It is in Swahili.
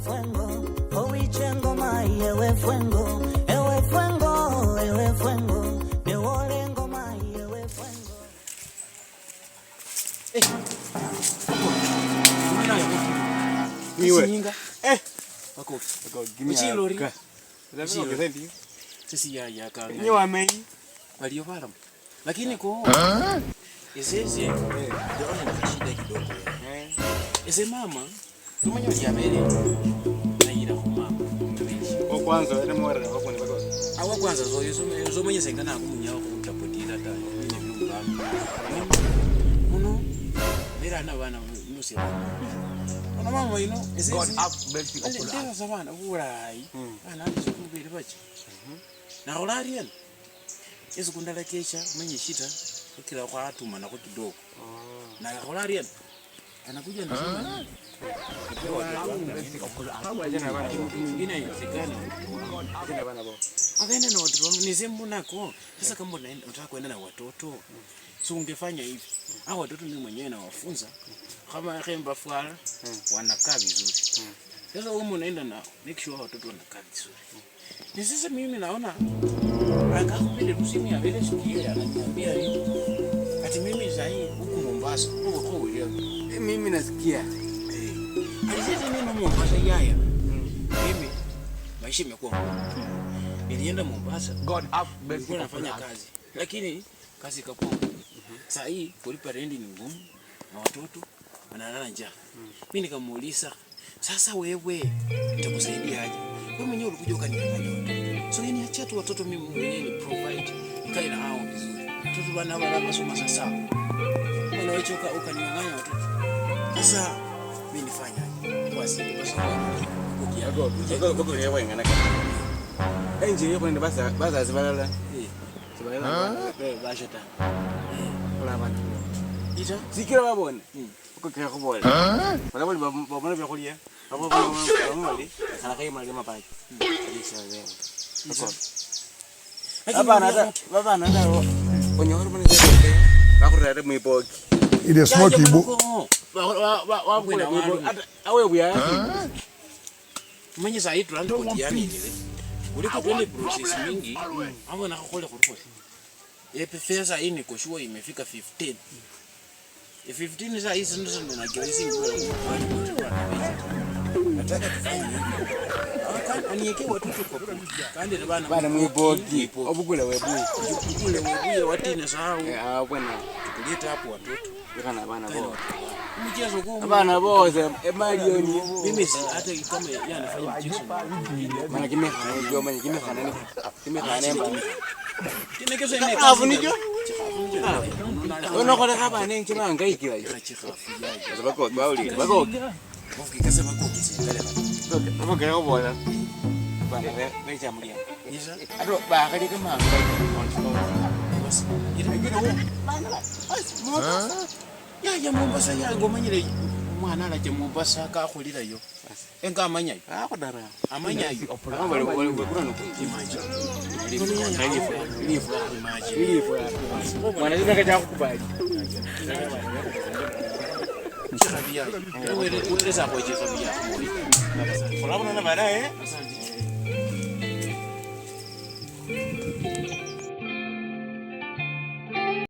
fuengo, oichengo mai, ewe fuengo, ewe fuengo, ewe fuengo, me orengo mai, ewe fuengo. Niwe. Wako. Give me a Lori. Sisi ya kanga. Ni wamei. Walio bala. Lakini ko ese ndio shida kidogo. Ese mama tumanyo ya mbele. Naira kwa mama. Kwa kwanza ile mwara wako ni bako. Awa kwanza zo mwenye sengana kumunya ko utapotira ta. Ni mlungu. Muno. Nira na bana musi. Ona mama ino ese God up belti okula. Ndio sabana urai. Ana ndizo kubiri bachi. Na olarian. Yesu kundala kesha mwenye shita kila kwa atuma na kwa kidogo. Na olarian. Anakuja na sema. Mwingine inawezekana. Akaenda na watoto wangu nisembo nako. Sasa kama unataka kwenda na watoto, so ungefanya hivi. Hao watoto mimi mwenyewe nawafunza kama remba fwala wanakaa vizuri. Sasa wewe unaenda na make sure watoto wanakaa vizuri. Ni sasa mimi naona akakupile kusini ya vile sikia ananiambia hivi. Ati mimi zaidi huku Mombasa, huko kwa William. Mimi nasikia. Alisema neno Mombasa yaya. Mimi maisha imekuwa ngumu. Nilienda Mombasa. God up Nilikuwa nafanya kazi. Lakini kazi ikapoa. Sasa hii kulipa rent ni ngumu na watoto wanalala njaa. Mimi nikamuuliza, "Sasa wewe nitakusaidia aje? Wewe mwenyewe ulikuja ukanidanganya watoto. So niachia tu watoto mimi mwenyewe ni provide. Nikae na hao vizuri. Watoto wanalala masomo sasa. Wanaochoka ukaninyang'anya watoto. Sasa mimi nifanya aje? Kwa sababu Bako ni wewe ngana. Enje yepo ndio basa zibalala. Zibalala. Bashata. Ola bana. Ita Sikira babone. Uko kaya kubola. Babone babone bya kulia. Abo babone anakai mali mapai. Baba nada onyo bana zete. Bakurare muiboki. Ile smoke ibo. Wa kwenda mali. Awe buya. Mwenye zaidi tuanze kutiani ile. Uliko twende process mingi, hapo na kukole kuripoti. Pesa hii niko sure imefika 15. 15 sasa hizi ndo najua hizi nguo. Nataka tufanye hivi. Aniweke watoto kwa kande bana muiboki. Obugule webuye. Obugule webuye watina sahau. Bwana. Kuleta hapo watoto. Kana bana bo. Mchezo gumu. Bana boze emalioni. Mimi hata kama yeye anafanya mchezo. Maana kimekana ndio maana kimekana ni. Kimekana mba. Kimekezo ine kafu nijo. Ono kona kaba nengi mangaikira hiyo. Bako bauli. Bako. Ukikasa bako kisengale bako. Bako kero bola. Bana becha mulia. Yesa. Ado ba kali kama Basi. Ya Mombasa ya ngomanyire mwana alaje Mombasa ka khulira yo. Enga amanyayo. kudara. Amanyayo. Wale kuna no Imagine. Mwana zina kaja kukubali. Wewe za kwa jefabia. Fulano na baadaye.